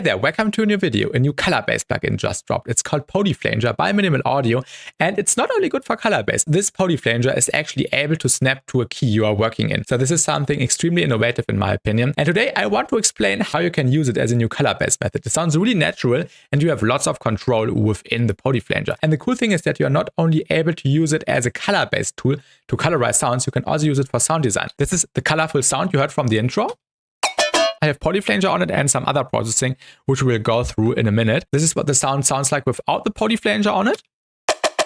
Hey there, welcome to a new video. A new color bass plugin just dropped. It's called Podflanger by Minimal Audio, and it's not only good for color bass. This Podflanger is actually able to snap to a key you are working in. So this is something extremely innovative in my opinion. And today I want to explain how you can use it as a new color bass method. It sounds really natural and you have lots of control within the Podflanger. And the cool thing is that you're not only able to use it as a color bass tool to colorize sounds, you can also use it for sound design. This is the colorful sound you heard from the intro. I have Podflanger on it and some other processing, which we'll go through in a minute. This is what the sound sounds like without the Podflanger on it.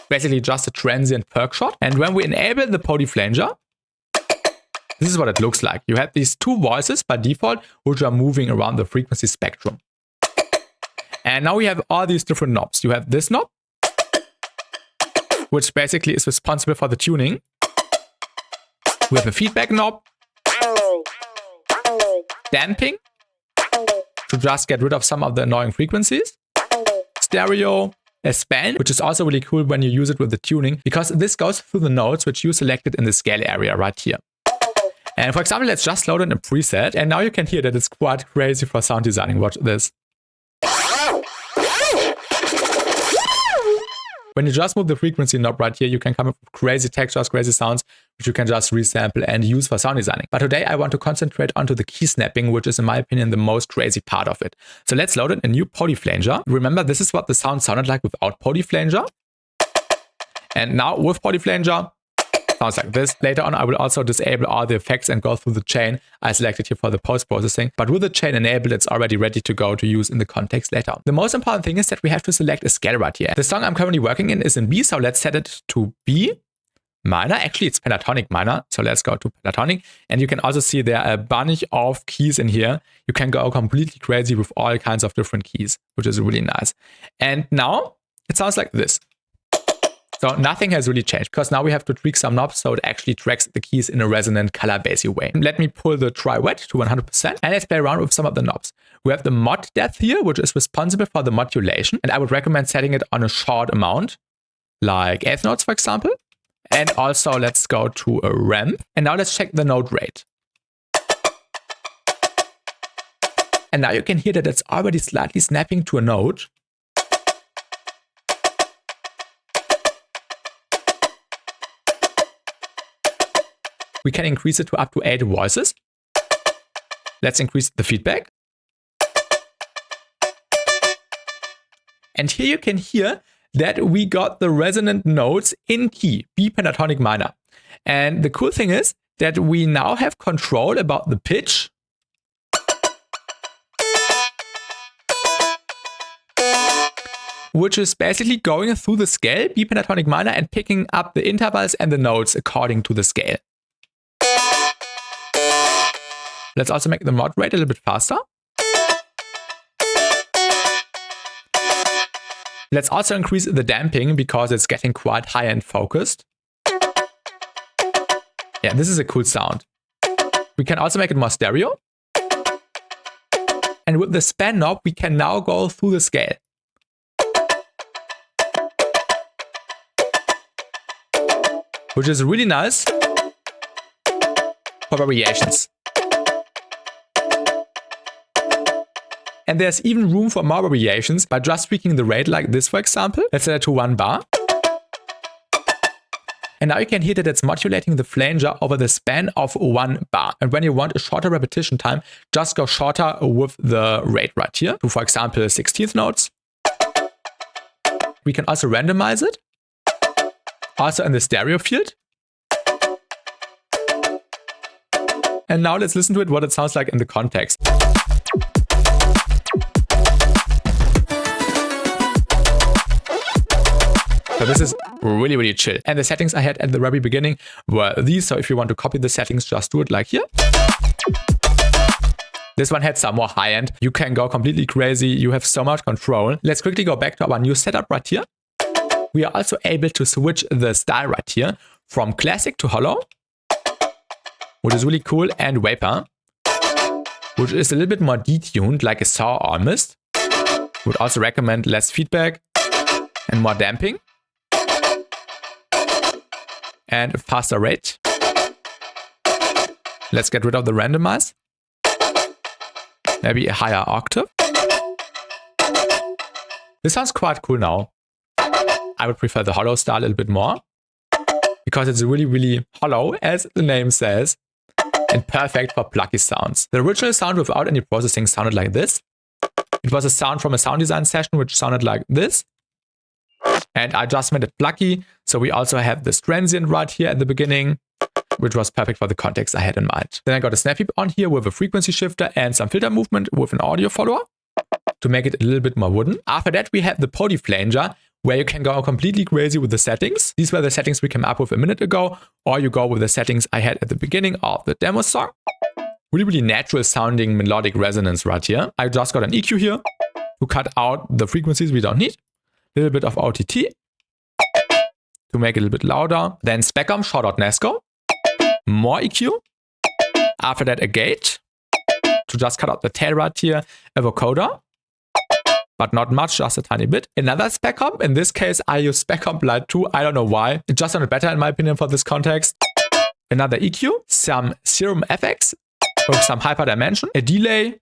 Basically just a transient perk shot. And when we enable the Podflanger, this is what it looks like. You have these two voices by default, which are moving around the frequency spectrum. And now we have all these different knobs. You have this knob, which basically is responsible for the tuning. We have a feedback knob, damping to just get rid of some of the annoying frequencies, stereo, a span, which is also really cool when you use it with the tuning, because this goes through the notes which you selected in the scale area right here. And for example, let's just load in a preset, and now you can hear that it's quite crazy for sound designing. Watch this. When you just move the frequency knob right here, you can come up with crazy textures, crazy sounds, which you can just resample and use for sound designing. But today I want to concentrate onto the key snapping, which is in my opinion the most crazy part of it. So let's load in a new Podflanger. Remember, this is what the sound sounded like without Podflanger. And now with Podflanger, sounds like this. Later on, I will also disable all the effects and go through the chain I selected here for the post-processing. But with the chain enabled, it's already ready to go to use in the context later on. The most important thing is that we have to select a scale right here. The song I'm currently working in is in B, so let's set it to B minor. Actually, it's pentatonic minor, so let's go to pentatonic. And you can also see there are a bunch of keys in here. You can go completely crazy with all kinds of different keys, which is really nice. And now it sounds like this. So nothing has really changed, because now we have to tweak some knobs so it actually tracks the keys in a resonant color bassy way. Let me pull the try wet to 100% and let's play around with some of the knobs. We have the mod depth here, which is responsible for the modulation, and I would recommend setting it on a short amount, like eighth notes for example. And also let's go to a ramp, and now let's check the note rate. And now you can hear that it's already slightly snapping to a note. We can increase it to up to 8 voices. Let's increase the feedback. And here you can hear that we got the resonant notes in key, B pentatonic minor. And the cool thing is that we now have control about the pitch, which is basically going through the scale, B pentatonic minor, and picking up the intervals and the notes according to the scale. Let's also make the mod rate a little bit faster. Let's also increase the damping because it's getting quite high and focused. Yeah, this is a cool sound. We can also make it more stereo. And with the span knob, we can now go through the scale. Which is really nice for variations. And there's even room for more variations by just tweaking the rate like this, for example. Let's set it to 1 bar. And now you can hear that it's modulating the flanger over the span of 1 bar. And when you want a shorter repetition time, just go shorter with the rate right here to, for example, 16th notes. We can also randomize it. Also in the stereo field. And now let's listen to it, what it sounds like in the context. So this is really, really chill. And the settings I had at the very beginning were these. So if you want to copy the settings, just do it like here. This one had some more high end. You can go completely crazy. You have so much control. Let's quickly go back to our new setup right here. We are also able to switch the style right here from classic to hollow, which is really cool, and vapor, which is a little bit more detuned, like a saw almost. Would also recommend less feedback and more damping. And a faster rate. Let's get rid of the randomize. Maybe a higher octave. This sounds quite cool now. I would prefer the hollow style a little bit more because it's really, really hollow, as the name says, and perfect for plucky sounds. The original sound without any processing sounded like this. It was a sound from a sound design session which sounded like this. And I just made it plucky. So we also have this transient right here at the beginning, which was perfect for the context I had in mind. Then I got a snap heap on here with a frequency shifter and some filter movement with an audio follower to make it a little bit more wooden. After that, we have the Podflanger, where you can go completely crazy with the settings. These were the settings we came up with a minute ago, or you go with the settings I had at the beginning of the demo song. Really, really natural sounding melodic resonance right here. I just got an EQ here to cut out the frequencies we don't need. A little bit of OTT to make it a little bit louder. Then specom, short out Nesco. More EQ. After that, a gate to just cut out the tail right here. A vocoder, but not much, just a tiny bit. Another spec comp. In this case, I use spec comp Lite 2. I don't know why. It just sounded better in my opinion for this context. Another EQ, some serum FX with some hyper dimension, a delay,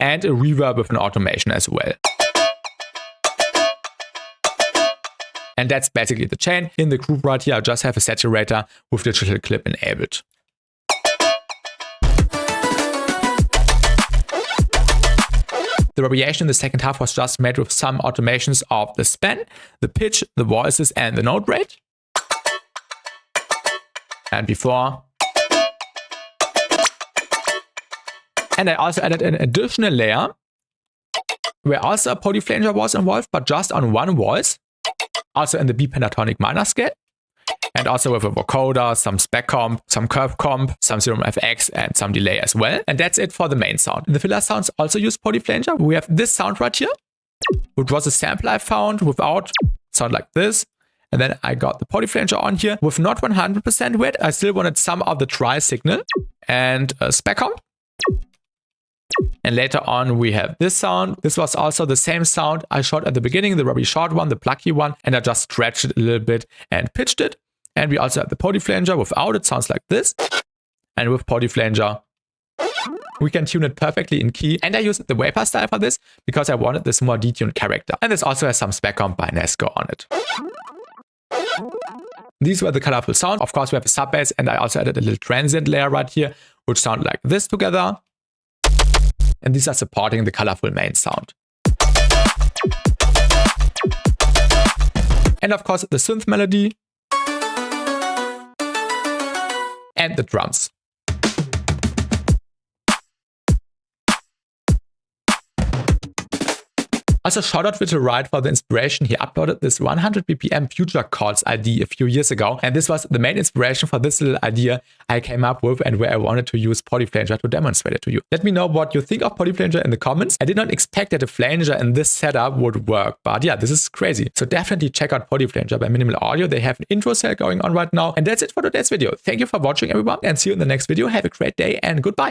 and a reverb with an automation as well. And that's basically the chain. In the group right here, I just have a saturator with digital clip enabled. The variation in the second half was just made with some automations of the span, the pitch, the voices, and the note rate. And before. And I also added an additional layer where also a Podflanger was involved, but just on one voice. Also in the B pentatonic minor scale. And also with a vocoder, some spec comp, some curve comp, some serum FX, and some delay as well. And that's it for the main sound. The filler sounds also use Podflanger. We have this sound right here, which was a sample I found without sound like this. And then I got the Podflanger on here with not 100% wet. I still wanted some of the dry signal and a spec comp. And later on, we have this sound. This was also the same sound I shot at the beginning, the very short one, the plucky one. And I just stretched it a little bit and pitched it. And we also have the Podflanger. Without it sounds like this. And with Podflanger, we can tune it perfectly in key. And I used the Vapor style for this because I wanted this more detuned character. And this also has some spec comp by Nesco on it. These were the colorful sounds. Of course, we have a sub bass, and I also added a little transient layer right here, which sound like this together. And these are supporting the colorful main sound. And of course, the synth melody and the drums. Also, shout out to Wright for the inspiration. He uploaded this 100 BPM future chords ID a few years ago. And this was the main inspiration for this little idea I came up with and where I wanted to use Podflanger to demonstrate it to you. Let me know what you think of Podflanger in the comments. I did not expect that a flanger in this setup would work, but yeah, this is crazy. So definitely check out Podflanger by Minimal Audio. They have an intro sale going on right now. And that's it for today's video. Thank you for watching, everyone, and see you in the next video. Have a great day and goodbye.